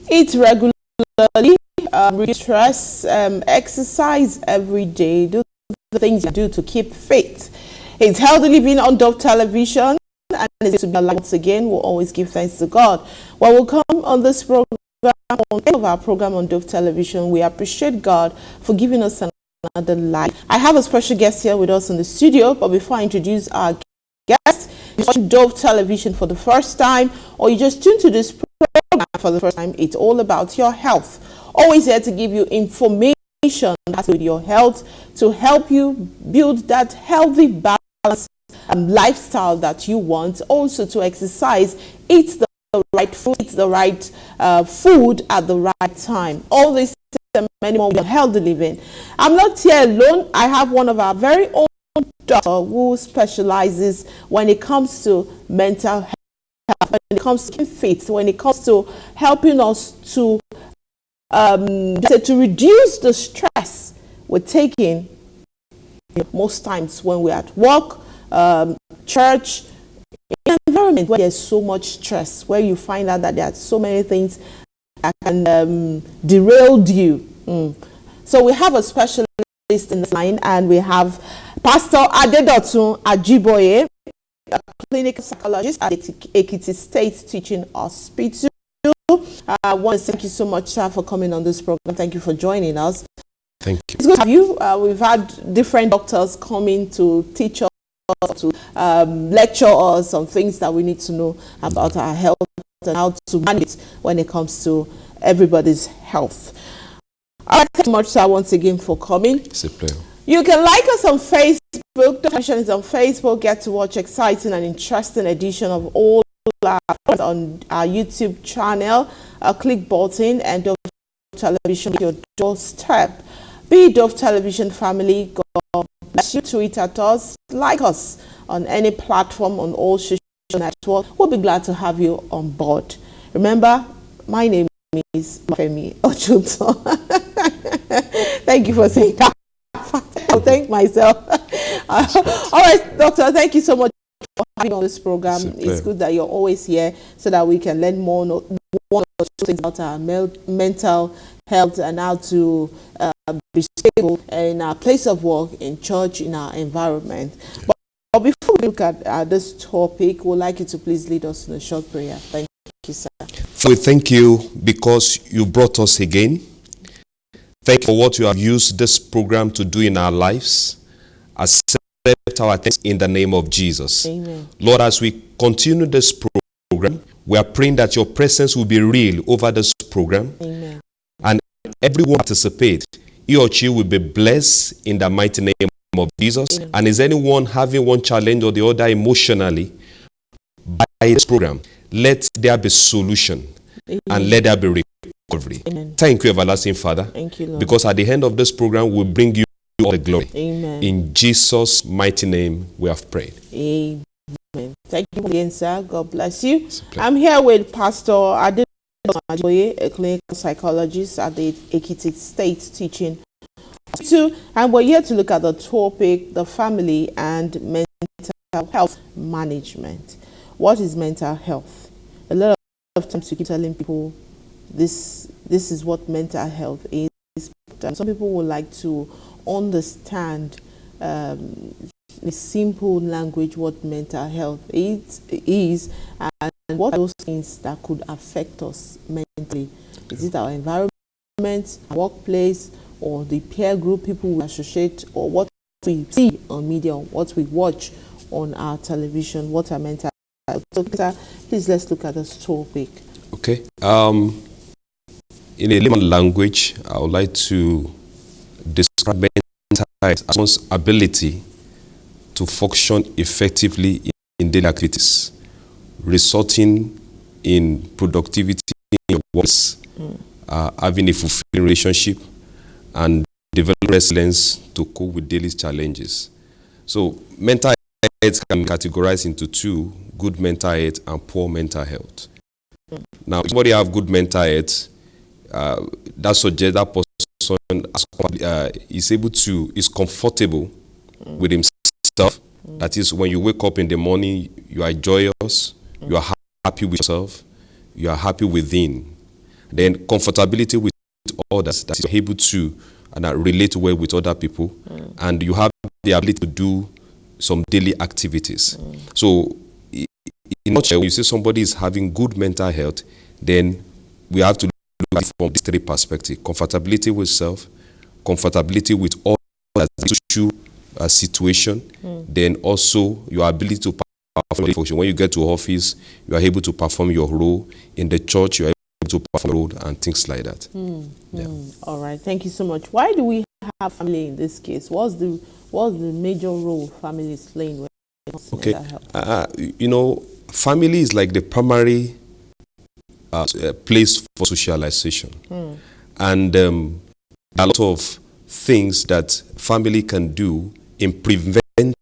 Eat regularly, reduce stress, exercise every day. Do the things you do to keep fit. It's Healthy Living on Dove Television, and it's to be alive once again. We'll always give thanks to God. Well, we'll come on this program, on any of our program on Dove Television. We appreciate God for giving us another life. I have a special guest here with us in the studio, but before I introduce our guest, if you're watching Dove Television for the first time, or you just tuned to this program for the first time, it's all about your health. Always here to give you information that's with your health, to help you build that healthy balance and lifestyle that you want. Also to exercise, eat the right food, eat the right food at the right time. All this and many more healthy living. I'm not here alone. I have one of our very own doctor who specializes when it comes to mental health, when it comes to fit, when it comes to helping us to reduce the stress we're taking most times when we're at work, church, in an environment where there's so much stress, where you find out that there are so many things that can derail you. So we have a specialist in the line, and we have Pastor Ajiboye, a clinical psychologist at Ekiti State Teaching Hospital. I want to thank you so much, sir, for coming on this program. Thank you for joining us. Thank you. It's good to have you. We've had different doctors coming to teach us, to lecture us on things that we need to know about our health and how to manage it when it comes to everybody's health. All right, thank you so much, sir, once again for coming. It's a pleasure. You can like us on Facebook. The session is on Facebook. Get to watch exciting and interesting edition of all our programs on our YouTube channel. Click button and Dove Television your doorstep. Be Dove Television family. God bless you. Tweet at us. Like us on any platform on all social networks. We'll be glad to have you on board. Remember, my name is Femi Ochuto. Thank you for saying that. I'll thank myself. All right, doctor, thank you so much for having on this program. It's good that you're always here so that we can learn more things about our mental health and how to be stable in our place of work, in church, in our environment. But before we look at this topic, we'd like you to please lead us in a short prayer. Thank you, sir. So we thank you because you brought us again. Thank you for what you have used this program to do in our lives. Accept our thanks in the name of Jesus. Amen. Lord, as we continue this program, we are praying that your presence will be real over this program. Amen. And everyone participate, he or she will be blessed in the mighty name of Jesus. Amen. And is anyone having one challenge or the other emotionally, by this program, let there be solution. Amen. And let there be recovery. Amen. Thank you, everlasting Father. Thank you, Lord. Because at the end of this program, we'll bring you all the glory. Amen. In Jesus' mighty name, we have prayed. Amen. Thank you again, sir. God bless you. I'm here with Pastor Ajiboye, a clinical psychologist at the Ekiti State Teaching Hospital, and we're here to look at the topic, the family and mental health management. What is mental health? A lot of times we keep telling people this is what mental health is. Some people would like to understand in simple language what mental health is and what are those things that could affect us mentally. Is it our environment, our workplace, or the peer group people we associate, or what we see on media, what we watch on our television, what are mental health? So, please let's look at this topic. Okay. In a layman language, I would like to describe mental health as one's ability to function effectively in daily activities, resulting in productivity in your works, having a fulfilling relationship, and developing resilience to cope with daily challenges. So mental health can be categorized into two: good mental health and poor mental health. Now, if somebody have good mental health, that suggests that person is comfortable with himself. That is, when you wake up in the morning, you are joyous, you are happy with yourself, you are happy within. Then comfortability with others, that you're able to relate well with other people, and you have the ability to do some daily activities. So, in a nutshell, when you say somebody is having good mental health, then we have to look at it from these three perspectives: comfortability with self, comfortability with others, social situation, then also your ability to perform your function. When you get to office, you are able to perform your role. In the church, you are able to perform your role, and things like that. All right, thank you so much. Why do we have family in this case? What's the major role family is playing when it comes to mental health? Family is like the primary place for socialization, and there are a lot of things that family can do in preventing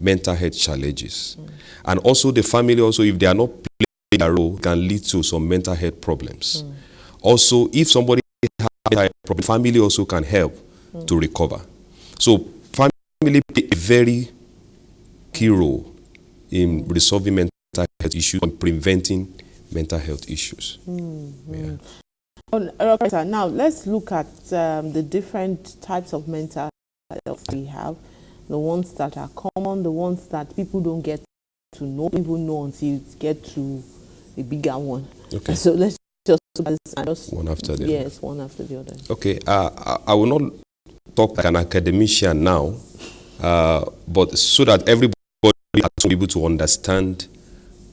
mental health challenges. And also the family, also if they are not playing a role, can lead to some mental health problems. Also, if somebody has a mental health problem, family also can help to recover. So family play a very key role in resolving mental health issues and preventing mental health issues. Now let's look at the different types of mental health we have. The ones that are common, the ones that people don't get to know, people know until you get to a bigger one. Okay. So let's just look at this one after the other. Yes, one after the other. Okay. I will not talk like an academician now, but so that everybody is able to understand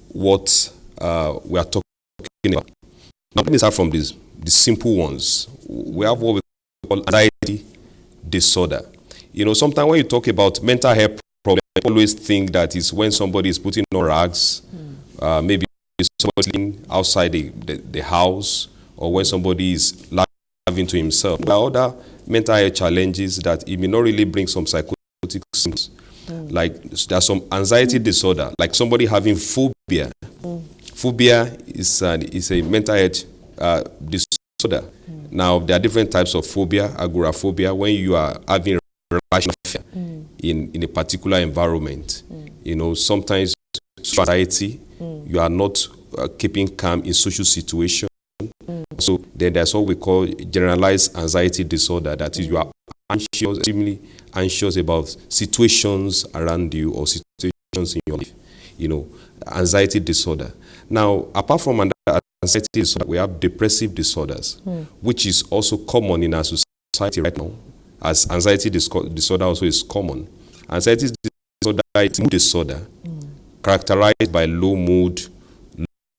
what we are talking about. Now let me start from the simple ones. We have what we call anxiety disorder. Sometimes when you talk about mental health problems, I always think that it's when somebody is putting on rags, maybe somebody sleeping outside the house, or when somebody is laughing to himself. There are other mental health challenges that it may not really bring some psychotic symptoms. Like there's some anxiety disorder, like somebody having phobia. Phobia is a mental health disorder. Now, there are different types of phobia. Agoraphobia, when you are having rational fear in a particular environment. Sometimes anxiety, you are not keeping calm in social situations. So then there's what we call generalized anxiety disorder. That is, you are anxious, extremely anxious about situations around you or situations in your life. Anxiety disorder. Now, apart from anxiety disorder, we have depressive disorders, which is also common in our society right now, as anxiety disorder also is common. Anxiety disorder is a mood disorder characterized by low mood,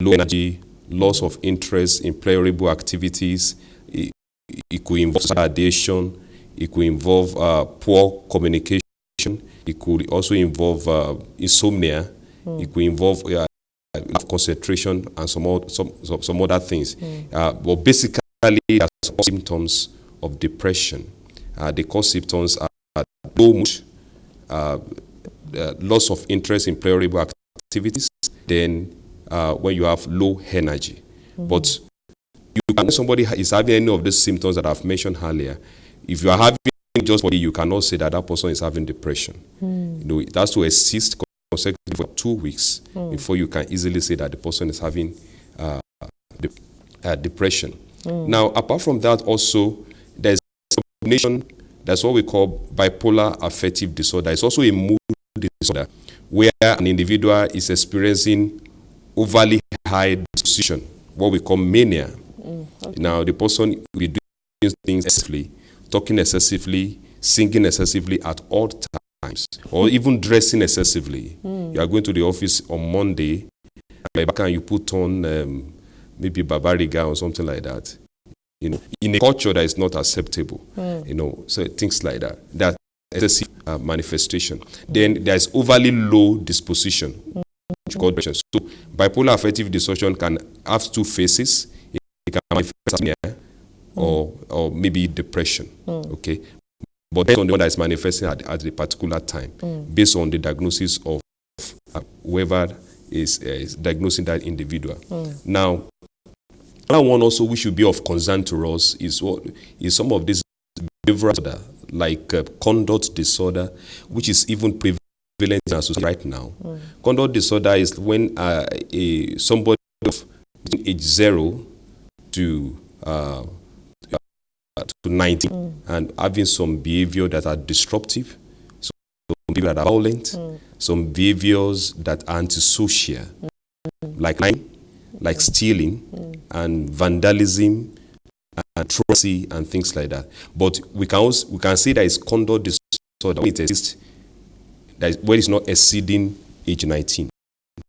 low energy, loss of interest in pleasurable activities. It could involve addiction. It could involve poor communication. It could also involve insomnia. It could involve concentration and some other things. But basically, there are some symptoms of depression. The core symptoms are low mood, loss of interest in pleasurable activities, then when you have low energy. But when somebody is having any of these symptoms that I've mentioned earlier, if you are having just body, you cannot say that person is having depression. It has to exist consecutively for 2 weeks before you can easily say that the person is having depression. Now, apart from that, also there's a combination. That's what we call bipolar affective disorder. It's also a mood disorder where an individual is experiencing overly high disposition, what we call mania. Now, the person will be doing things excessively, talking excessively, singing excessively at all times, or even dressing excessively. You are going to the office on Monday, and you put on maybe Barbariga or something like that. In a culture that is not acceptable. So things like that. That's excessive manifestation. Then there's overly low disposition, which called depression. So bipolar affective disorder can have two phases. It can manifest as mania or maybe depression. Okay, but based on the one that is manifesting at the particular time, based on the diagnosis of whoever is diagnosing that individual. Now, another one also which should be of concern to us is some of these behavioral disorder, like conduct disorder, which is even prevalent in our society right now. Conduct disorder is when somebody between age 0 to to 19 and having some behavior that are disruptive, some behavior that are violent, some behaviors that are antisocial, like lying, like stealing, and vandalism, and truancy, and things like that. But we can say that it's conduct disorder when it exists, when it's not exceeding age 19.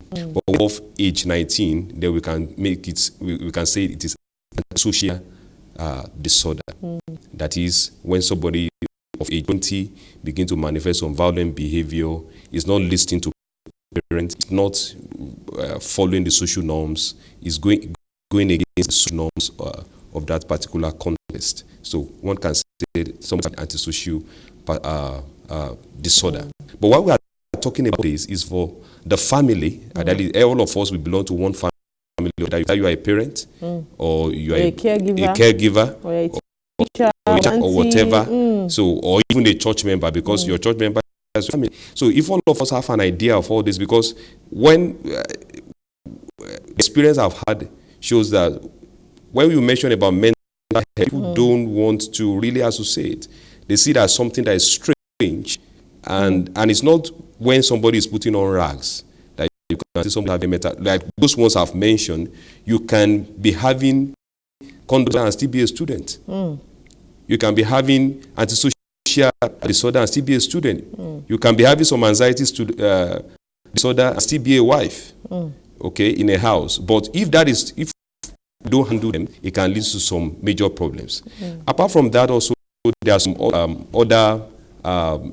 But of age 19, then we can make it. We can say it is social disorder. That is when somebody of age 20 begin to manifest some violent behavior, is not listening to parents, is not following the social norms, is going against the social norms of that particular context. So one can say something antisocial disorder. But what we are talking about is for the family. All of us, we belong to one family. Either you are a parent, or you are a caregiver, or a teacher, or whatever. So, or even a church member, because your church member has family. So, if all of us have an idea of all this, because when experience I've had shows that when we mention about mental health, people don't want to really associate. They see that as something that is strange, and it's not when somebody is putting on rags that you can see somebody having mental. Like those ones I've mentioned, you can be having conduct and still be a student. You can be having antisocial disorder and still be a student. You can be having some anxiety disorder and still be a wife. Okay, in a house. But if you don't handle them, it can lead to some major problems. Apart from that, also there are some other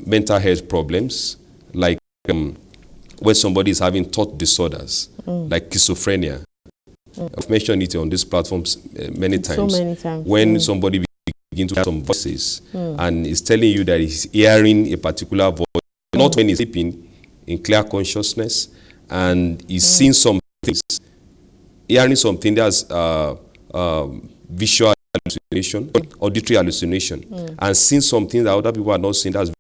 mental health problems, like when somebody is having thought disorders, like schizophrenia. I've mentioned it on these platforms many times. So many times. When somebody begins to hear some voices and is telling you that he's hearing a particular voice, not when he's sleeping, in clear consciousness, and he's seeing some things, hearing something that's visual hallucination, auditory hallucination, and seeing something that other people are not seeing, that's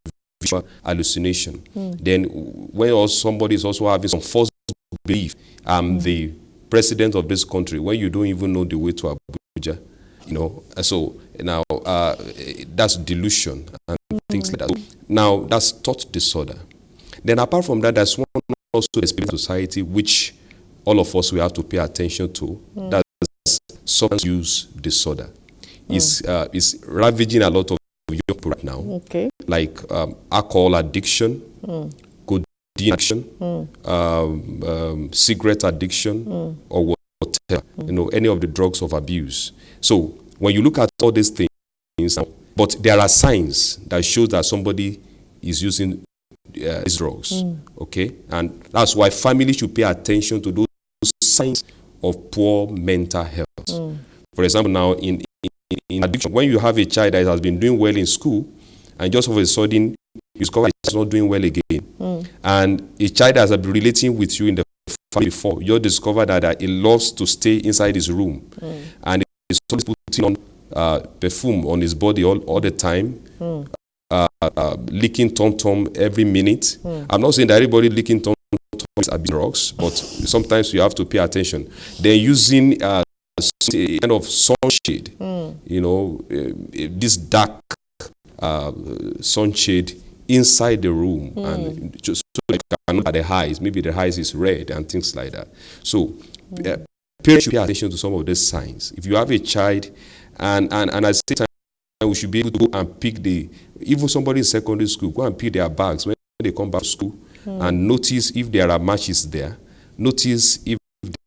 visual hallucination. Then when somebody is also having some false belief, I'm the president of this country, when you don't even know the way to Abuja, so now that's delusion and things like that. Now that's thought disorder. Then apart from that, there's one also experience society which all of us will have to pay attention to. That's substance use disorder. It's ravaging a lot of young people right now. Okay. Like alcohol addiction, codeine addiction, cigarette addiction, or whatever. Any of the drugs of abuse. So when you look at all these things, but there are signs that show that somebody is using these drugs. Okay, and that's why families should pay attention to those signs of poor mental health. For example, now in addiction, when you have a child that has been doing well in school, and just all of a sudden you discover he's not doing well again, and a child that has been relating with you in the family before, you discover that he loves to stay inside his room, and he's always putting on perfume on his body all the time. Licking tom-tom every minute. I'm not saying that everybody licking tom-tom is abuse drugs, but sometimes you have to pay attention. They're using a kind of sunshade, this dark sunshade inside the room, and just so you can look at the eyes. Maybe the eyes is red and things like that. So parents should pay attention to some of these signs. If you have a child, and at the same time, we should be able to go and pick even somebody in secondary school, go and pick their bags when they come back to school, and notice if there are matches there, notice if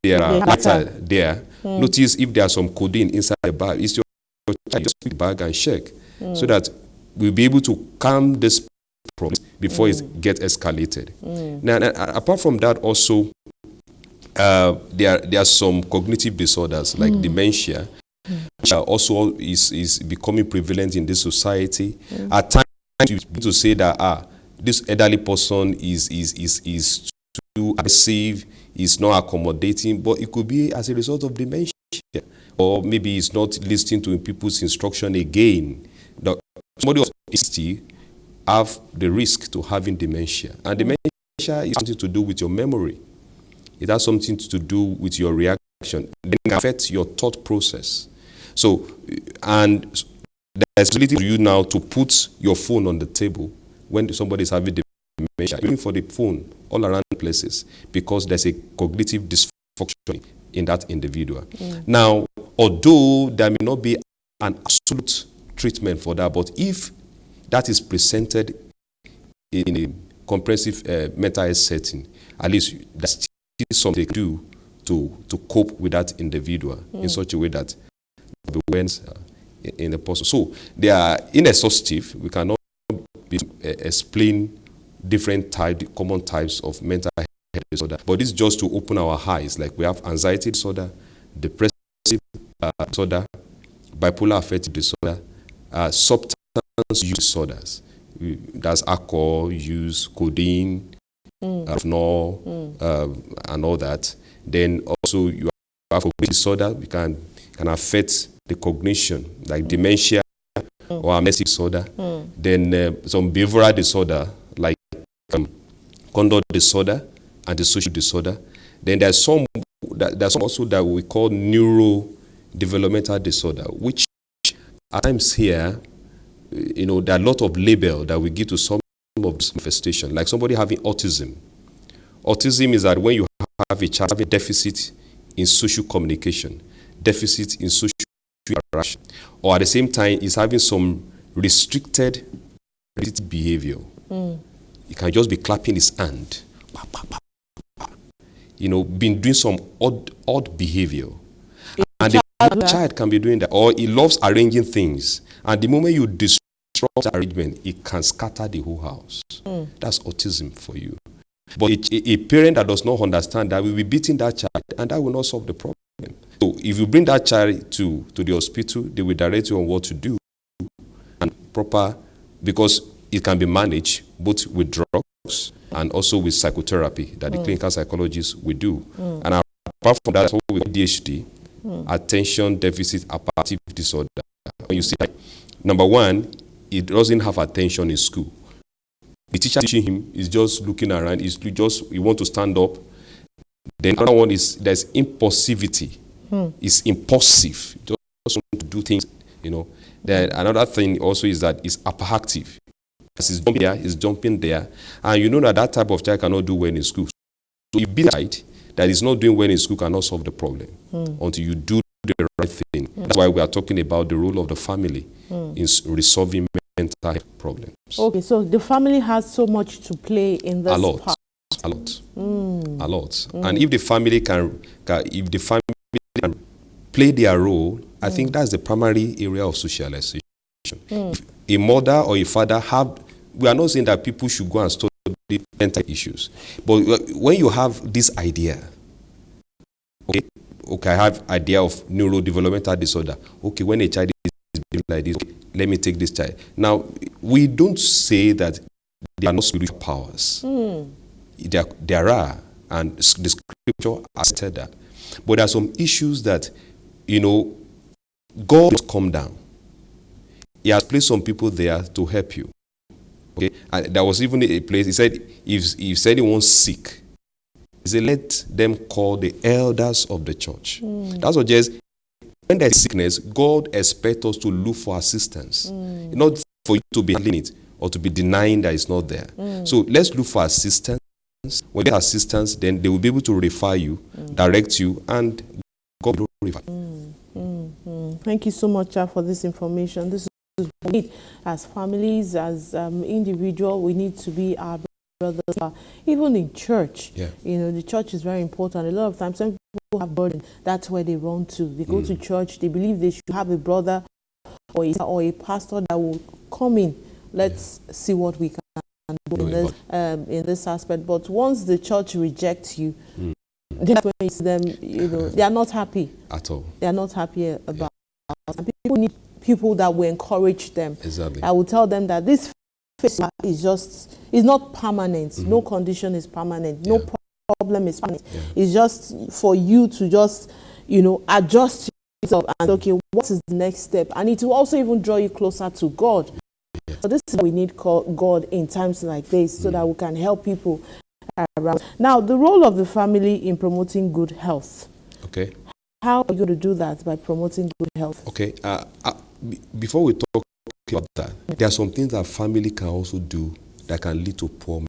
there are lighter there, notice if there are some codeine inside the bag. It's your child, just pick the bag and check, so that we'll be able to calm this problem before it gets escalated. Now, apart from that, also, there are some cognitive disorders like dementia, which also is becoming prevalent in this society. At times, you begin to say that this elderly person is too aggressive, is not accommodating, but it could be as a result of dementia, or maybe he's not listening to people's instruction again. Somebody of 60 have the risk to having dementia, and dementia is something to do with your memory. It has something to do with your reaction. It can affect your thought process. So, and there's ability for you now to put your phone on the table when somebody is having dementia, even for the phone all around places, because there's a cognitive dysfunction in that individual. Now, although there may not be an absolute treatment for that, but if that is presented in a comprehensive mental health setting, at least that's still something they can do to cope with that individual in such a way that the awareness in the person. So they are inexhaustive. We cannot explain different common types of mental health disorder, but this is just to open our eyes. Like we have anxiety disorder, depressive disorder, bipolar affective disorder, substance use disorders. That's alcohol use, codeine, ethanol, and all that. Then also you have cognitive disorder. We can affect the cognition, like dementia or amnesia disorder. Then some behavioral disorder, like conduct disorder and the social disorder. Then there's some also that we call neurodevelopmental disorder, which at times here, there are a lot of label that we give to some of this manifestation, like somebody having autism. Autism is that when you have a child having deficit in social communication, deficit in social interaction, or at the same time is having some restricted behavior. He can just be clapping his hand, been doing some odd behavior. And the child can be doing that, or he loves arranging things. And the moment you disrupt the arrangement, it can scatter the whole house. That's autism for you. But a parent that does not understand that will be beating that child, and that will not solve the problem. So if you bring that child to the hospital, they will direct you on what to do and proper, because it can be managed both with drugs and also with psychotherapy that the clinical psychologists will do. And apart from that, that's what we call ADHD, attention deficit hyperactive disorder. When you see that, number one, he doesn't have attention in school. The teacher teaching him is just looking around. He want to stand up. Then another one is there's impulsivity. It's impulsive. Just want to do things, Then another thing also is that it's hyperactive. As he's jumping there, and you know that type of child cannot do well in school. So you be the child that is not doing well in school cannot solve the problem until you do the right thing. That's why we are talking about the role of the family in resolving mental health problems. Okay, so the family has so much to play in this part. A lot. And if the family can play their role, I think that's the primary area of socialization. If a mother or a father we are not saying that people should go and study mental issues, but when you have this idea, okay, I have idea of neurodevelopmental disorder. Okay, when a child is like this, let me take this child. Now, we don't say that there are no spiritual powers. There are, and the scripture has said that. But there are some issues that, God has come down. He has placed some people there to help you. Okay, and there was even a place, he said, if anyone's sick, he said, let them call the elders of the church. That's what just, when there's sickness, God expects us to look for assistance. Not for you to be handling it or to be denying that it's not there. So let's look for assistance. When you get assistance, then they will be able to refer you, direct you, and God will refer you. Thank you so much for this information. This is what we need as families, as individuals. We need to be our brothers, even in church. The church is very important. A lot of times, some people have burden. That's where they run to. They go to church. They believe they should have a brother or a pastor that will come in. Let's see what we can do in this aspect. But once the church rejects you, that's when you see them. They are not happy at all. They are not happy about. And people need people that will encourage them. Exactly. I will tell them that this faith is not permanent. No condition is permanent. No problem is permanent. It's just for you to just, adjust yourself and okay, what is the next step? And it will also even draw you closer to God. So this is why we need God in times like this, so that we can help people around. Now, the role of the family in promoting good health. Okay. How are you going to do that? By promoting good health? Okay. Before we talk about that, there are some things that family can also do that can lead to poor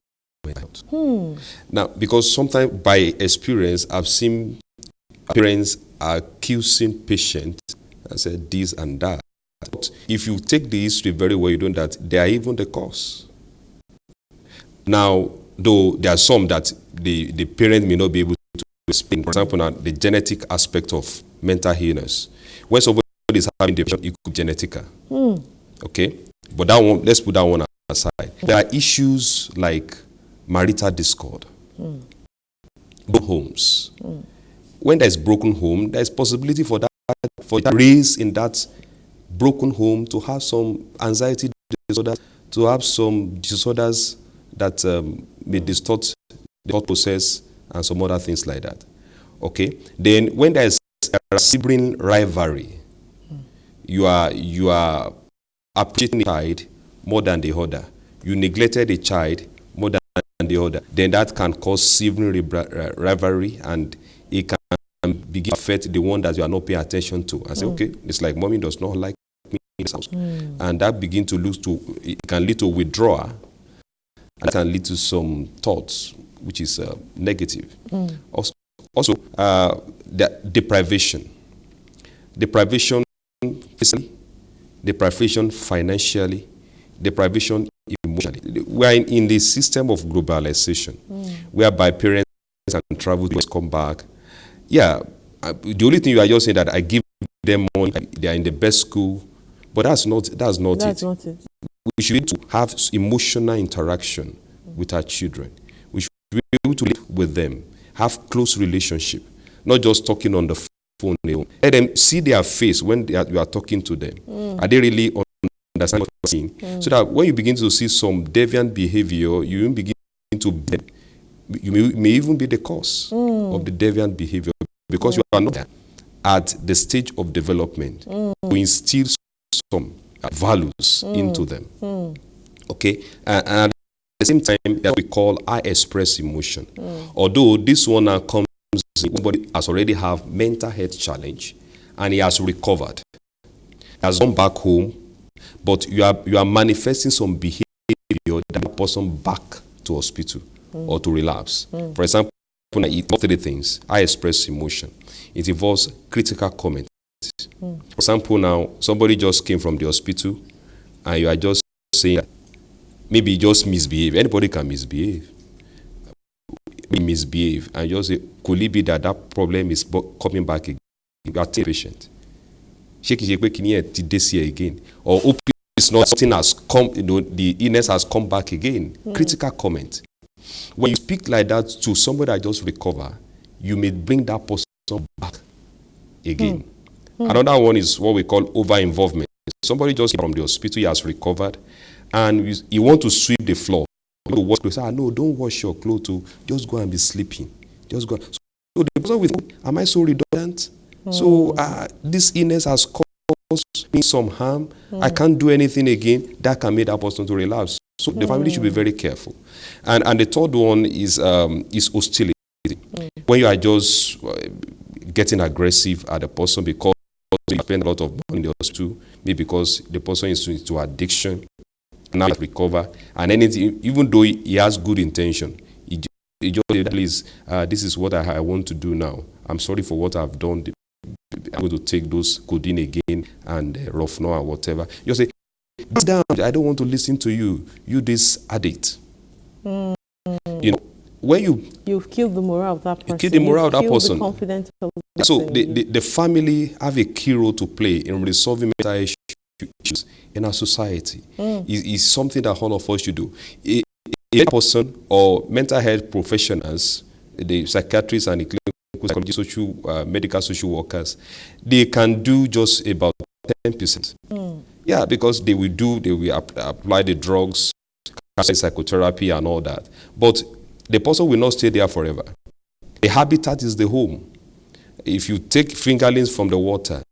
mental health. Now, because sometimes by experience, I've seen parents accusing patients and said this and that. But if you take the history very well, you know that they are even the cause. Now, though there are some that the parent may not be able to explain. For example, now the genetic aspect of mental illness. When somebody is having depression, it could be genetic. Okay? But that one, let's put that one aside. There are issues like marital discord, broken homes. When there's broken home, there's possibility for that raise in that broken home to have some anxiety disorders, to have some disorders that may distort the thought process and some other things like that. Okay? Then when there's a sibling rivalry, you are appreciating a child more than the other. You neglected a child more than the other. Then that can cause sibling rivalry, and it can begin to affect the one that you are not paying attention to. And say, okay, it's like mommy does not like me in this house. And that it can lead to withdrawal, and can lead to some thoughts, which is negative. Also, the deprivation physically, deprivation financially, deprivation emotionally. We are in the system of globalization, whereby parents can travel to come back. Yeah, the only thing you are just saying that I give them money, they are in the best school, but that's not it. We should be able to have emotional interaction with our children. We should be able to live with them, have close relationship, not just talking on the phone. Let them see their face when you are talking to them. Are they really understand what you're saying? So that when you begin to see some deviant behavior, you begin to you may even be the cause of the deviant behavior, because you are not at the stage of development to instill some values into them. Okay? And at the same time, that we call I express emotion. Although this one now comes, somebody has already have mental health challenge and he has recovered. He has gone back home, but you are manifesting some behavior that person back to hospital or to relapse. For example, it involves three things. I express emotion. It involves critical comment. For example, now somebody just came from the hospital and you are just saying that maybe you just misbehave. Anybody can misbehave. Misbehave and just say, could it be that problem is coming back again? You are patient. Again. Or it's not something has come, the illness has come back again. Critical comment. When you speak like that to somebody that just recover, you may bring that person back again. Another one is what we call over-involvement. Somebody just came from the hospital, he has recovered, and you want to sweep the floor. You want to wash clothes. No, don't wash your clothes. Just go and be sleeping. Just go. So the person with, am I so redundant? So this illness has caused me some harm. I can't do anything again. That can make that person to relapse. So the family should be very careful. And the third one is hostility. When you are just getting aggressive at the person because you spend a lot of money in the hospital, maybe because the person is into addiction, now recover, and anything, even though he has good intention, he just says, please, this is what I want to do now. I'm sorry for what I've done. I'm going to take those codeine again and Rofno or whatever. You say, down, I don't want to listen to you. You this addict. You know, when you've killed the morale of that person. You kill the morale of that person. The confidence of the so person. the family have a key role to play in resolving mental issues in our society. It's something that all of us should do. A person or mental health professionals, the psychiatrists and the clinical psychologists, medical social workers, they can do just about 10%. Yeah, because they will apply the drugs, psychotherapy and all that. But the person will not stay there forever. The habitat is the home. If you take fingerlings from the water,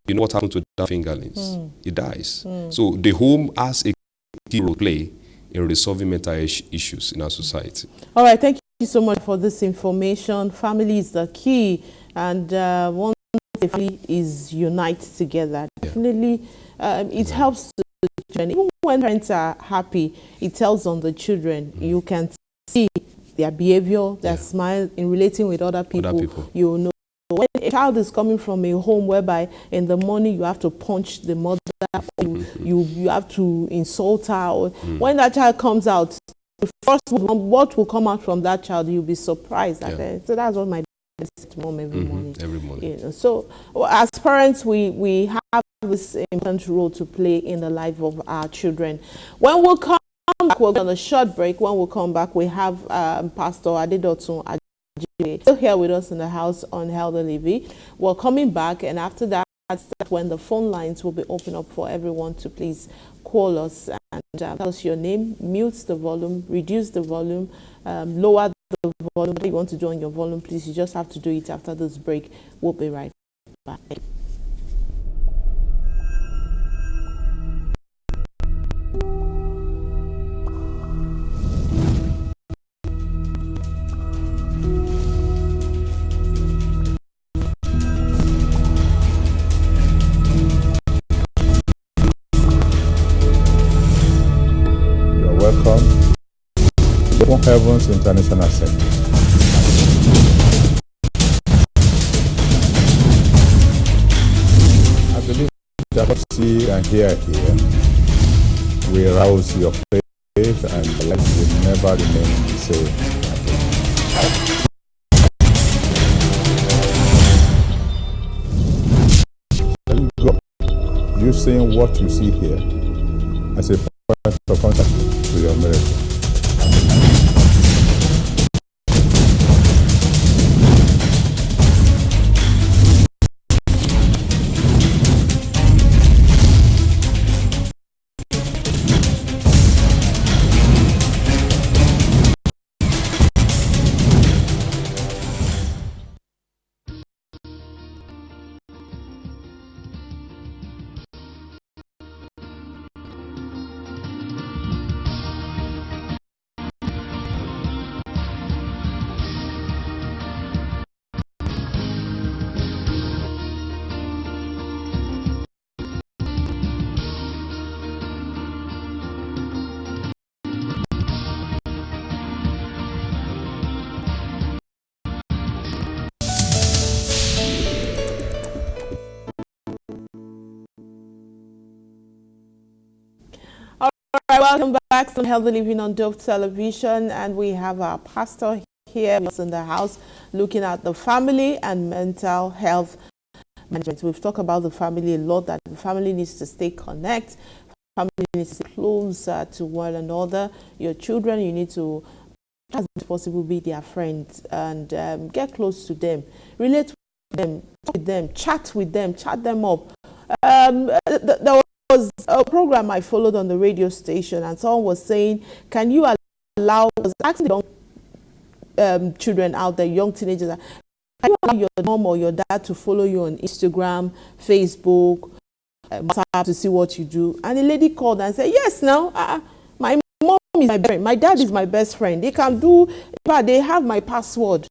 you know what happens to that fingerlings? It dies. So the home has a key role to play in resolving mental issues in our society. All right, thank you so much for this information. Family is the key, and one the family is unite together. Definitely, it helps the children. Even when parents are happy, it tells on the children. You can see their behavior, their smile in relating with other people. You know, when a child is coming from a home whereby in the morning you have to punch the mother, you have to insult her, or when that child comes out, the first what will come out from that child, you'll be surprised. So that's what my dad said to mom every morning. Every morning. You know, so as parents, we have this important role to play in the life of our children. When we'll come back, we're on a short break. When we'll come back, we have Pastor Adedotun Ajiboye still here with us in the house on Healthy Living. We're coming back, and after that, that's when the phone lines will be open up for everyone to please call us and tell us your name, mute the volume, reduce the volume, lower the volume. Whatever you want to do on your volume, please, you just have to do it after this break. We'll be right back. Welcome to Open Heavens International Center. I believe that what you see and hear here will arouse your faith and your life will never remain the same again. God, using what you see here as a point of contact to your miracle. Welcome back to Healthy Living on Dove Television, and we have our pastor here in the house looking at the family and mental health management. We've talked about the family a lot, that the family needs to stay connected, family needs to stay closer to one another. Your children, you need to, as much as possible, be their friends and get close to them, relate with them, talk with them, chat them up. There was a program I followed on the radio station, and someone was saying, can you allow, asking the young children out there, young teenagers, can you allow your mom or your dad to follow you on Instagram, Facebook, WhatsApp to see what you do? And a lady called and said, yes, now, my mom is my best friend, my dad is my best friend. They can do, but they have my password.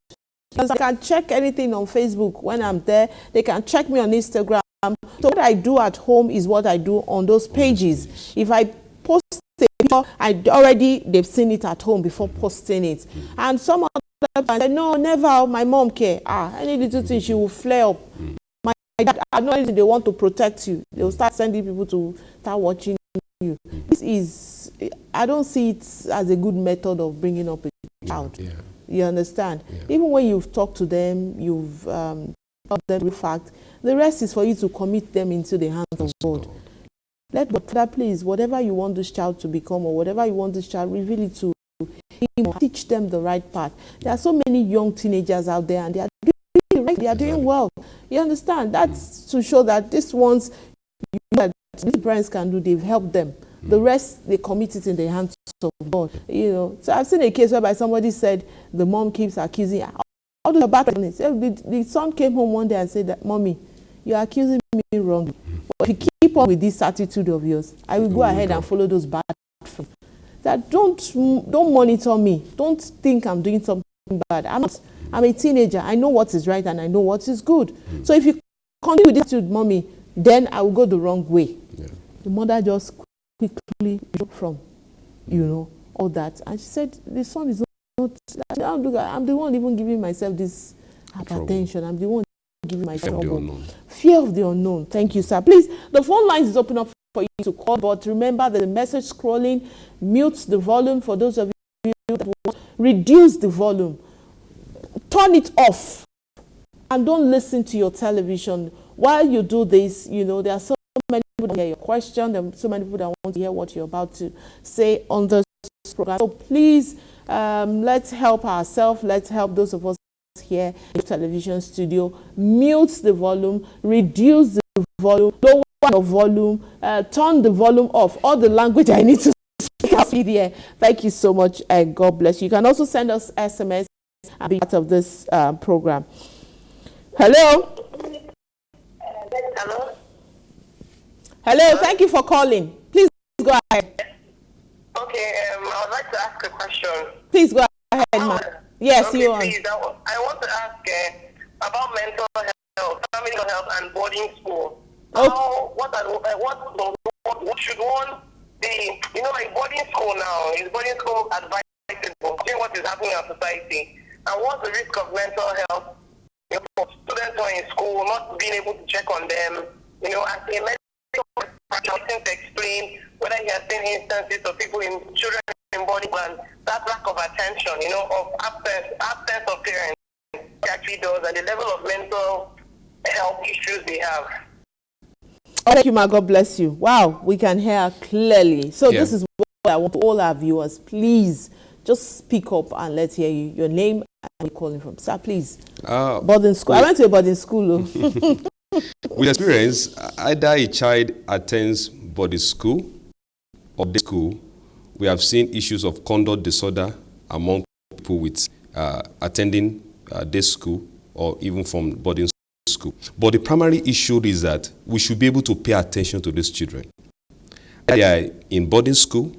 They can check anything on Facebook when I'm there. They can check me on Instagram. So what I do at home is what I do on those pages. If I post a picture, they've seen it at home before posting it. And some other people say, no, never, my mom care. Any little thing, she will flare up. My dad, I know they want to protect you. They will start sending people to start watching you. This is, I don't see it as a good method of bringing up a child. Yeah. You understand? Yeah. Even when you've talked to them, you've taught them the fact, the rest is for you to commit them into the hands of God. Let God, please, whatever you want this child to become or whatever you want this child, reveal it to him, teach them the right path. There are so many young teenagers out there and they are doing right, they are doing well. You understand? That's to show that these ones, that these parents can do, they've helped them. The rest, they commit it in the hands of God. You know, so I've seen a case whereby somebody said the mom keeps accusing her. All the bad things. The son came home one day and said that, Mommy, you're accusing me wrongly. But if you keep on with this attitude of yours, I will go ahead and follow those bad things. That don't monitor me. Don't think I'm doing something bad. I'm a teenager. I know what is right and I know what is good. So if you continue with this attitude, mommy, then I will go the wrong way. Yeah. The mother just quickly dropped from, all that. And she said, the son is not, I'm the one even giving myself this hypertension. I'm the one giving myself trouble. Fear of the unknown. Thank you, sir. Please, the phone lines is open up for you to call, but remember that the message scrolling mutes the volume for those of you that want. Reduce the volume. Turn it off. And don't listen to your television. While you do this, there are so many people that hear your question. There are so many people that want to hear what you're about to say on this program. So please, let's help ourselves. Let's help those of us here in the television studio. Mute the volume. Reduce the volume. Lower the volume. Turn the volume off. All the language I need to speak out here. Thank you so much, and God bless you. You can also send us SMS and be part of this program. Hello. Hello. Hello. Thank you for calling. Please go ahead. Okay. I would like to ask a question. Please go ahead, ma'am. Yes, okay, you are. Please. I want to ask about mental health, family health, and boarding school. What should one be? Like boarding school now, is boarding school advisable? What is happening in our society, and what's the risk of mental health? For students who are in school, not being able to check on them, as a medical practitioner to explain whether he has seen instances of children in boarding and that lack of attention, of absence of parents actually does, and the level of mental health issues they have. Thank you, ma. God bless you. Wow, we can hear clearly. So This is what I want all our viewers. Please, just speak up and let's hear you. Your name and where you're calling from. Sir, please. Boarding school. I went to a boarding school. With experience, either a child attends boarding school or day school, we have seen issues of conduct disorder among people with attending day school or even from boarding school. But the primary issue is that we should be able to pay attention to these children. They are in boarding school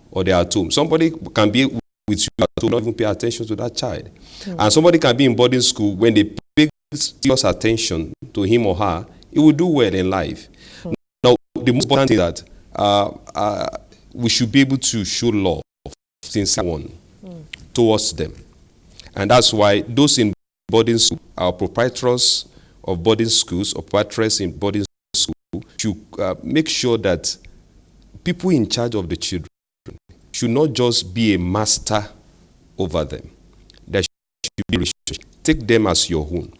or they are at home. Somebody can be with you at home, not even pay attention to that child. And somebody can be in boarding school, when they pay serious attention to him or her, he will do well in life. Now, the most important thing is that we should be able to show love, sincere one, towards them. And that's why those in boarding school, our proprietors of boarding schools, or proprietors in boarding school, should make sure that people in charge of the children should not just be a master over them. There should be a relationship. Take them as your own.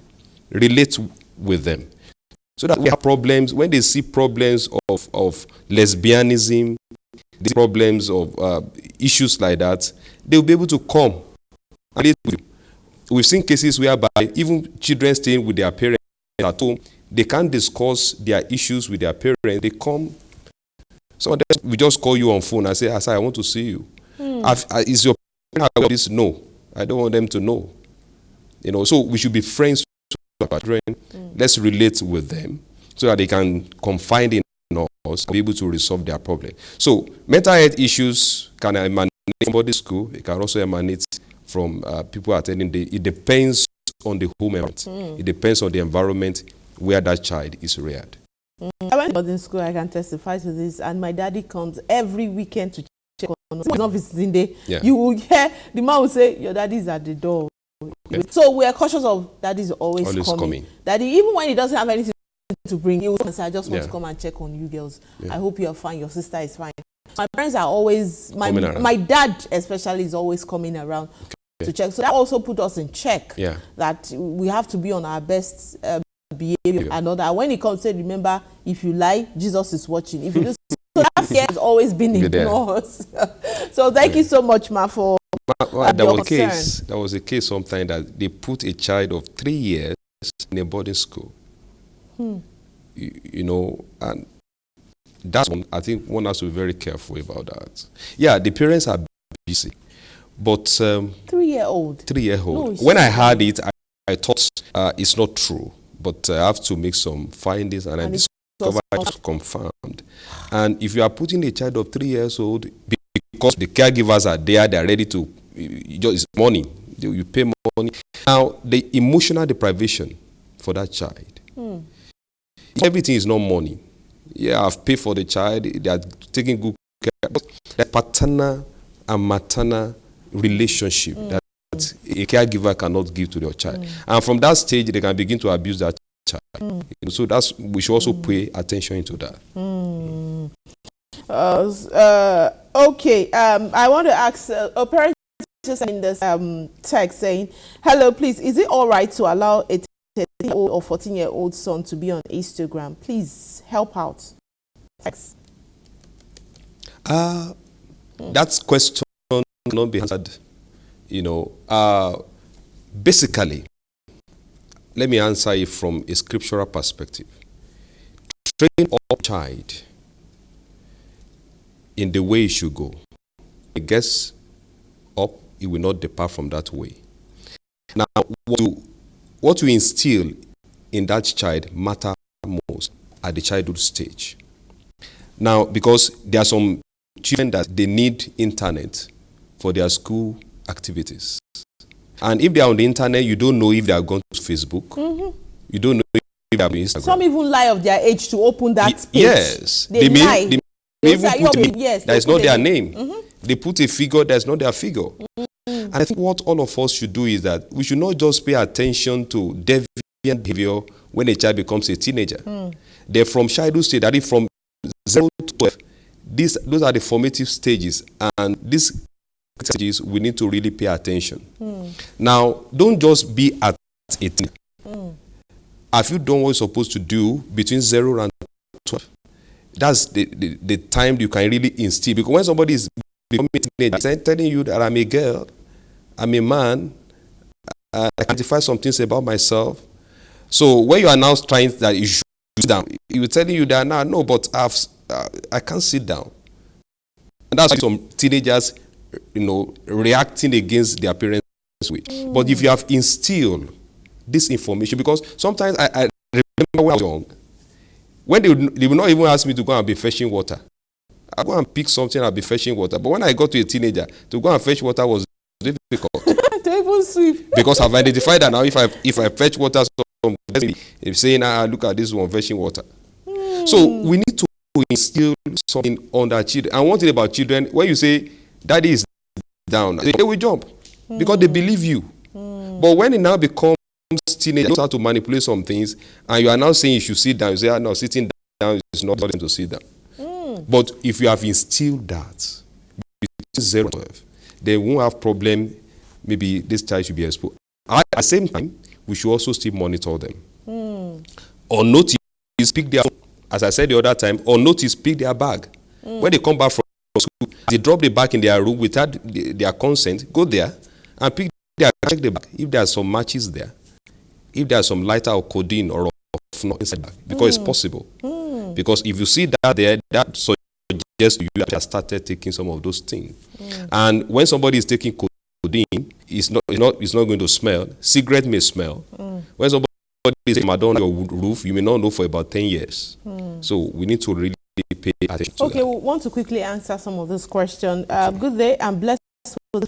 Relate with them. So that we have problems, when they see problems of lesbianism, these problems of issues like that, they'll be able to come and relate with you. We've seen cases whereby even children staying with their parents at home, they can't discuss their issues with their parents. They come. So we just call you on phone and say, Asa, I want to see you. Is your parent aware of this? No. I don't want them to know. So we should be friends with our children. Let's relate with them so that they can confide in us and be able to resolve their problem. So mental health issues can emanate from body school. It can also emanate from people attending. It depends on the home environment. It depends on the environment where that child is reared. I went to boarding school, I can testify to this, and my daddy comes every weekend to check on us. It's not visiting day. Yeah. You will hear the man will say, your daddy is at the door. Okay. So we are cautious of daddy's always coming. Daddy, even when he doesn't have anything to bring, he will say, I just want to come and check on you girls. I hope you are fine, your sister is fine. My parents are always, my dad especially is always coming around to check. So that also put us in check that we have to be on our best behavior and all that. When it comes to, remember, if you lie, Jesus is watching. If you do, so that fear has always been in us. So thank you so much, ma, for there was a case sometime that they put a child of 3 years in a boarding school. And that's one, I think one has to be very careful about that. Yeah, the parents are busy, but 3-year-old. 3-year-old. When I heard it, I thought it's not true. But I have to make some findings, and I discovered it's confirmed. And if you are putting a child of 3 years old, because the caregivers are there, they are ready to, it's money, you pay money. Now, the emotional deprivation for that child Everything is not money. Yeah, I've paid for the child. They are taking good care. But the paternal and maternal relationship that a caregiver cannot give to their child. And from that stage, they can begin to abuse that child. So we should also pay attention into that. Okay. I want to ask a parent just in this text saying, hello, please, is it all right to allow a 13-year-old or 14-year-old son to be on Instagram? Please help out. Thanks. That question cannot be answered. Basically, let me answer it from a scriptural perspective. Train up a child in the way he should go. He gets up, he will not depart from that way. Now, what you instill in that child matter most at the childhood stage. Now, because there are some children that they need internet for their school activities. And if they are on the internet, you don't know if they are going to Facebook. You don't know if they are on Instagram. Some even lie of their age to open that page. Yes. They lie. They even put that is not their name. They put a figure that is not their figure. And I think what all of us should do is that we should not just pay attention to deviant behavior when a child becomes a teenager. They're from childhood stage, that is from 0 to 12. Those are the formative stages, and these stages we need to really pay attention. Now, don't just be at 18. Have you done what you're supposed to do between 0 and 12? That's the time you can really instill. Because when somebody is becoming a teenager, he's telling you that I'm a girl, I'm a man, I identify some things about myself. So when you are now trying that you should sit down, he will telling you that no, but I can't sit down. And that's why some teenagers, reacting against their parents' way. But if you have instilled this information, because sometimes I remember when I was young, when they would not even ask me to go and be fetching water. I go and pick something, I'll be fetching water. But when I got to a teenager, to go and fetch water was difficult. To even sweep. Because I've identified that now if I fetch water, if saying, look at this one fetching water. So we need to instill something on our children. And one thing about children, when you say daddy is down, they will jump because they believe you. But when it now becomes teenage, you start to manipulate some things, and you are now saying you should sit down. You say, no, sitting down is not for them to sit down. But if you have instilled that between 0 and 12, they won't have problem. Maybe this child should be exposed. At the same time, we should also still monitor them. Or notice, pick their, as I said the other time, or notice, pick their bag. When they come back from school, they drop the bag in their room without their consent, go there and check the bag. If there are some matches there, if there are some lighter or codeine or not inside the bag, because it's possible. Because if you see that there, that suggests you have started taking some of those things. And when somebody is taking codeine, it's not going to smell. Cigarette may smell. When somebody is taking Madonna on your roof, you may not know for about 10 years. So we need to really pay attention to that. Okay, we want to quickly answer some of this questions. Good day, I'm blessed.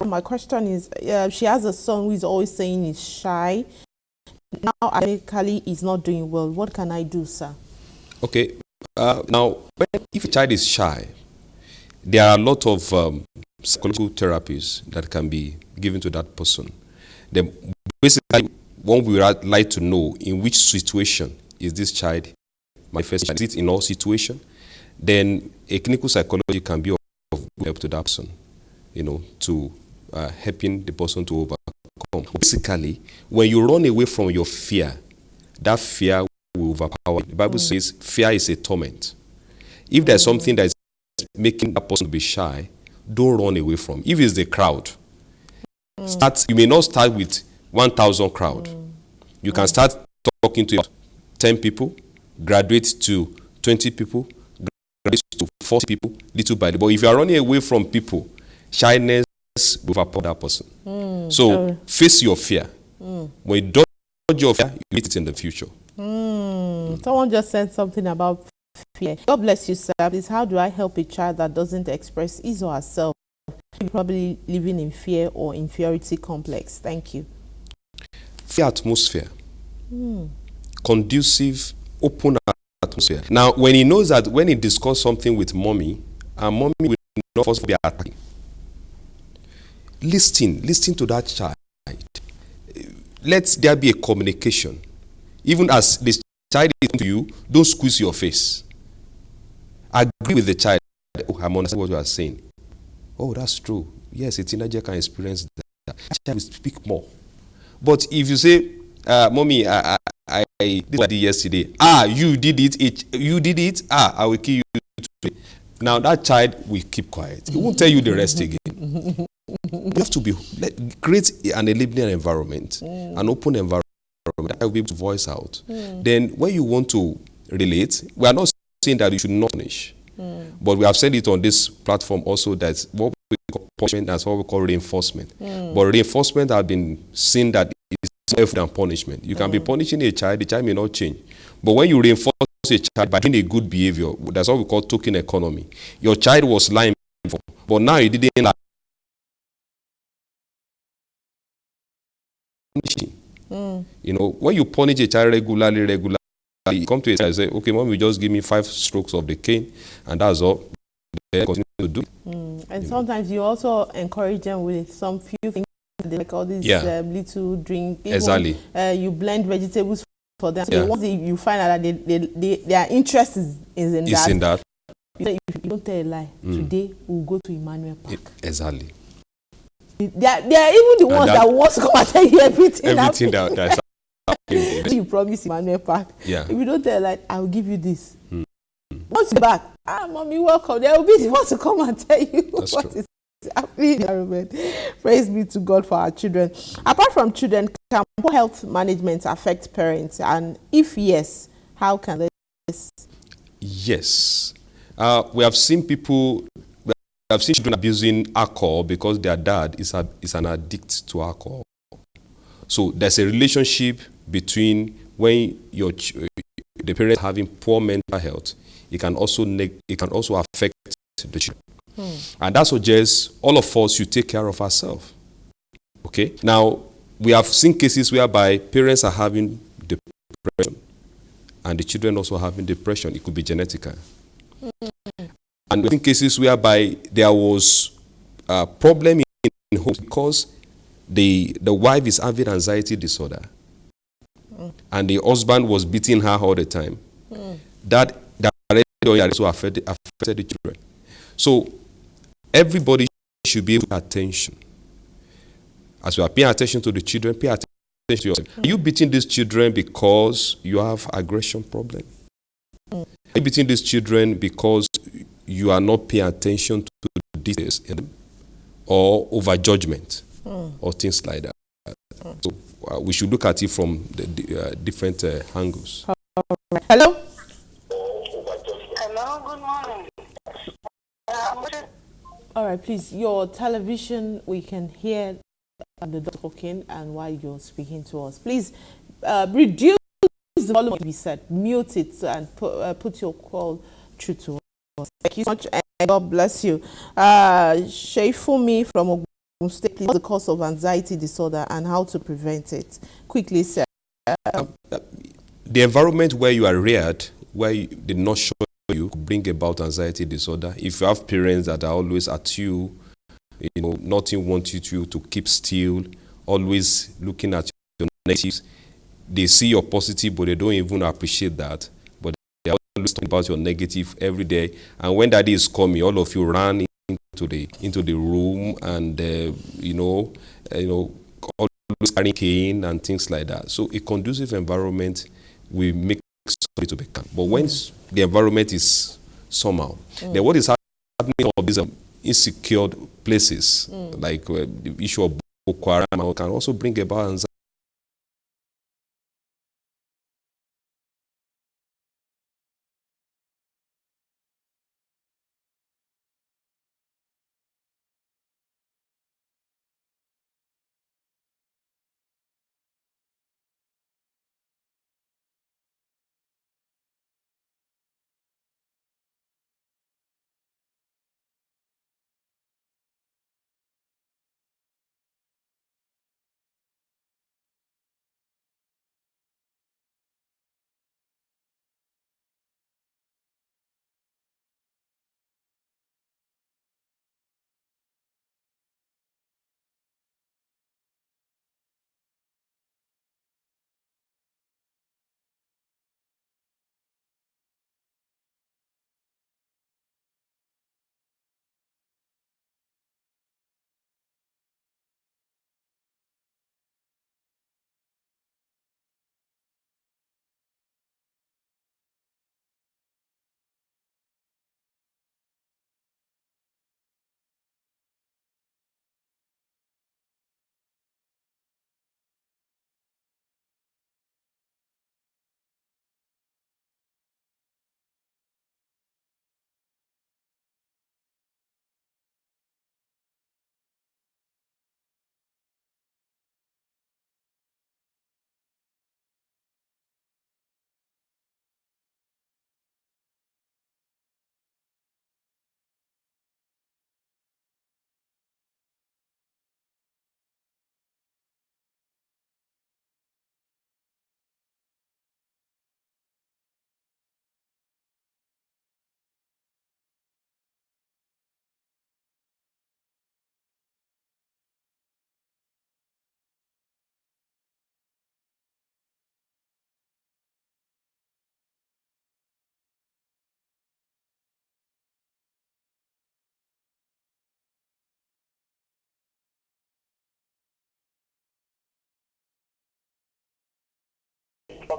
My question is, she has a son who is always saying he's shy. Now, academically, he's not doing well. What can I do, sir? Okay. Now, if a child is shy, there are a lot of psychological therapies that can be given to that person. Then, basically, one we would like to know in which situation is this child manifesting. Is it in all situations? Then a clinical psychology can be of help to that person, to helping the person to overcome. Basically, when you run away from your fear, that fear will overpower you. The Bible says fear is a torment. If there's something that is making that person be shy, don't run away from. If it's the crowd, you may not start with 1,000 crowd. You can start talking to 10 people, graduate to 20 people, graduate to 40 people, little by little. But if you are running away from people, shyness will overpower that person. So face your fear. When you dodge your fear, you meet it in the future. Someone just said something about fear. God bless you, sir. Please, how do I help a child that doesn't express his or herself, probably living in fear or inferiority complex? Thank you. Fear atmosphere. Conducive, open here. Now, when he knows that when he discuss something with mommy, and mommy will not first be attacking. Listen to that child. Let there be a communication. Even as the child is to you, don't squeeze your face. Agree with the child. Oh, I'm understanding what you are saying. Oh, that's true. Yes, a teenager can experience that. The child will speak more. But if you say, mommy, I did what I did yesterday. You did it. You did it. I will kill you today. Now that child will keep quiet. He won't tell you the rest again. You have to create an enabling environment, an open environment that will be able to voice out. Then when you want to relate, we are not saying that you should not punish. But we have said it on this platform also that what we call punishment, that's what we call reinforcement. But reinforcement have been seen that it is more than punishment. You can be punishing a child, the child may not change. But when you reinforce a child by doing a good behavior, that's what we call token economy. Your child was lying before, but now he didn't lie. You know, when you punish a child regularly, you come to a child and say, okay, mom, you just give me 5 strokes of the cane, and that's all. They continue to do. And sometimes you also encourage them with some few things, like all these little drink. Even, exactly. You blend vegetables for them. So once you find out that their interest is in that. You say, if you don't tell a lie, today we'll go to Emmanuel Park. Exactly. They are even the ones that want to come and tell you everything that's happening. You promise Emmanuel Park. Yeah. If you don't tell a lie, I'll give you this. Once you're back, mommy, welcome. They will be the ones to come and tell you what is happening in the environment. Praise be to God for our children. Apart from children, can poor health management affect parents? And if yes, how can this? Yes. We have seen children abusing alcohol because their dad is an addict to alcohol. So there's a relationship between when the parents having poor mental health. It can also affect the children. And that suggests all of us should take care of ourselves. Okay? Now, we have seen cases whereby parents are having depression and the children also having depression. It could be genetical. And we've seen cases whereby there was a problem in home because the wife is having anxiety disorder and the husband was beating her all the time. That also affected the children. So everybody should be able to pay attention. As you are paying attention to the children, pay attention to yourself. Are you beating these children because you have aggression problem? Are you beating these children because you are not paying attention to the details in them, or over judgment, or things like that? So we should look at it from the different angles. Hello? Hello, good morning. All right, please, your television, we can hear the dog talking and while you're speaking to us. Please reduce the volume of what we said, mute it and put your call through to us. Thank you so much and God bless you. Sheifumi from Ogun State, please, what's the cause of anxiety disorder and how to prevent it? Quickly, sir. The environment where you are reared, where they not show you, bring about anxiety disorder. If you have parents that are always at you, nothing wants you to keep still, always looking at your negatives. They see your positive, but they don't even appreciate that. But they are always talking about your negative every day. And when that is coming, all of you run into the room and always carrying cane and things like that. So a conducive environment will make somebody to be calm. But once the environment is somehow, then what is happening of these insecure places, like the issue of Boko Haram, can also bring about anxiety.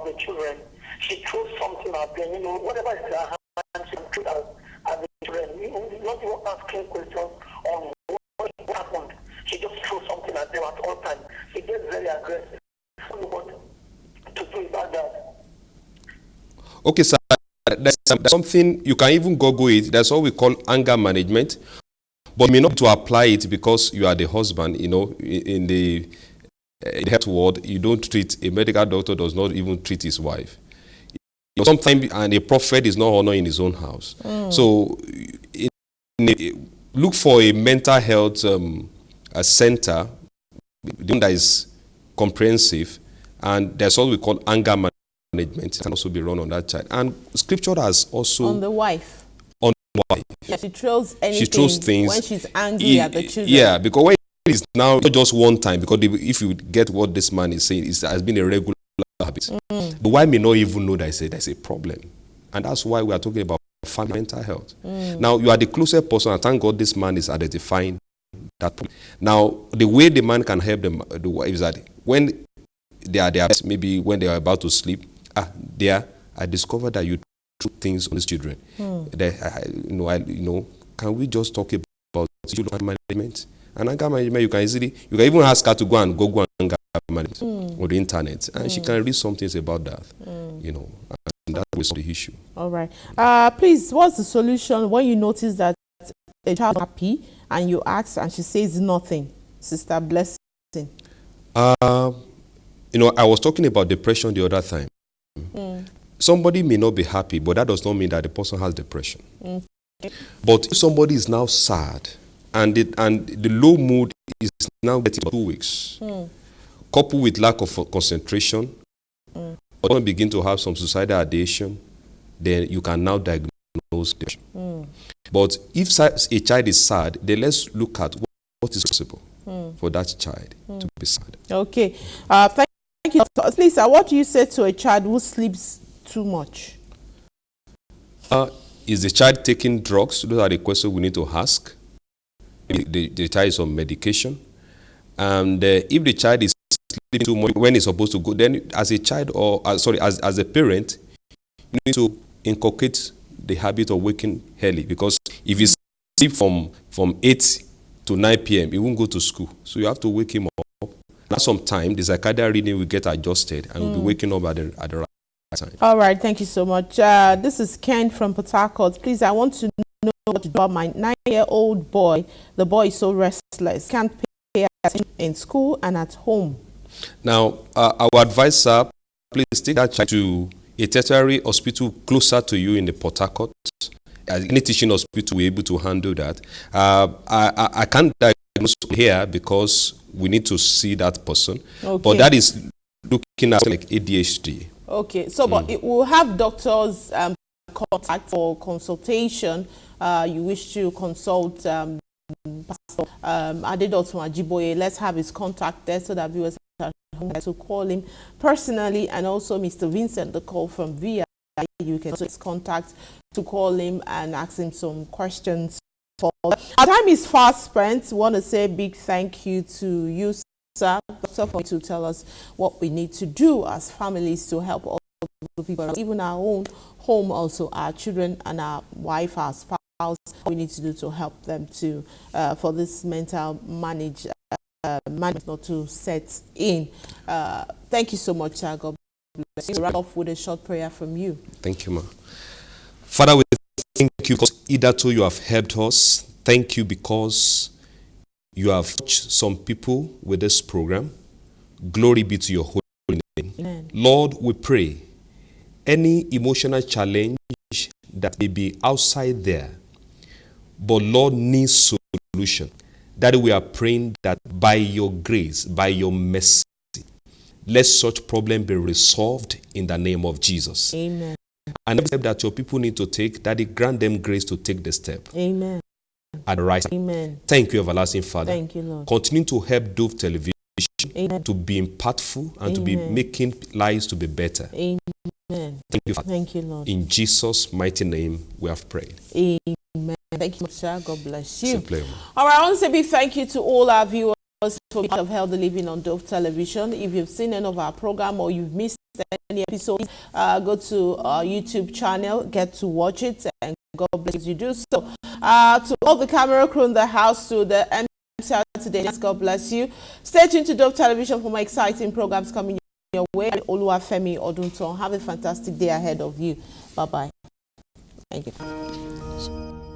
of the children. She throws something at them, whatever is her hand, she throws at the children. Not even asking questions on what happened. She just throws something at them at all times. She gets very aggressive. I don't know what to do about that. Okay, sir. There's something you can even Google it. That's what we call anger management. But you may not to apply it because you are the husband. In the health world, you don't treat, a medical doctor does not even treat his wife. Sometimes, and a prophet is not honored in his own house. So, look for a mental health a center that is comprehensive, and there's what we call anger management. It can also be run on that child. And scripture has also on the wife. On the wife. Yeah, she throws anything. She throws things when she's angry at the children. Yeah, because when it's now not just one time, because if you get what this man is saying, it has been a regular habit. The wife may not even know that there's a problem. And that's why we are talking about family mental health. Now, you are the closest person, and thank God this man is identifying that problem. Now, the way the man can help them, the wife, is that when they are there, maybe when they are about to sleep, I discovered that you threw things on these children. Can we just talk about children management? And anger management, you can even ask her to go and Google anger management on the internet, and she can read some things about that. And that was the issue. All right. Please, what's the solution when you notice that a child is happy and you ask and she says nothing? Sister Blessing. I was talking about depression the other time. Somebody may not be happy, but that does not mean that the person has depression. But if somebody is now sad and the low mood is now getting 2 weeks, coupled with lack of concentration, or begin to have some suicidal ideation, then you can now diagnose depression. But if a child is sad, then let's look at what is possible for that child to be sad. Okay. Thank you. Please, what do you say to a child who sleeps too much? Is the child taking drugs? Those are the questions we need to ask. The child is on medication. And if the child is sleeping too much when it's supposed to go, then as a child as a parent, you need to inculcate the habit of waking early, because if you sleep from 8 to 9 p.m., he won't go to school. So you have to wake him up. Now sometime the circadian rhythm will get adjusted and we'll be waking up at the right time. All right, thank you so much. This is Ken from Port Harcourt. Please, I want to know what to do about my 9-year-old boy. The boy is so restless, can't pay attention in school and at home. Now, I would advise her, please take that child to a tertiary hospital closer to you in the Port Harcourt. Any teaching hospital will be able to handle that. I can't diagnose here because we need to see that person. Okay. But that is looking at like ADHD. Okay, so but it will have doctors contact for consultation. You wish to consult Pastor Ajiboye. Let's have his contact there so that viewers to call him personally, and also Mr. Vincent, the call from VIA. You can also contact to call him and ask him some questions. Our time is fast spent. We want to say a big thank you to you, sir, for to tell us what we need to do as families to help all the people, even our own home, also our children and our wife, our spouse. We need to do to help them to for this mental management not to set in. Thank you so much, sir. God bless you. Wrap off with a short prayer from you. Thank you, ma. Father, we thank you because hitherto you have helped us. Thank you because you have touched some people with this program. Glory be to your holy name. Amen. Lord, we pray any emotional challenge that may be outside there, but Lord needs solution. That we are praying that by your grace, by your mercy, let such problem be resolved in the name of Jesus. Amen. And every step that your people need to take, that it grant them grace to take the step. Amen. At the right time. Amen. Thank you, everlasting Father. Thank you, Lord. Continue to help Dove Television Amen. To be impactful and Amen. to be making lives to be better. Amen. Thank you, Father. Thank you, Lord. In Jesus' mighty name, we have prayed. Amen. Thank you, sir. God bless you. Simply. All right, I want to say a big thank you to all our viewers for being part of Healthy Living on Dove Television. If you've seen any of our program or you've missed any episode, go to our YouTube channel, get to watch it, and God bless you do so. To all the camera crew in the house, to the MC today, God bless you. Stay tuned to Dove Television for more exciting programs coming your way. Oluwafemi Odunton, have a fantastic day ahead of you. Bye-bye. Thank you.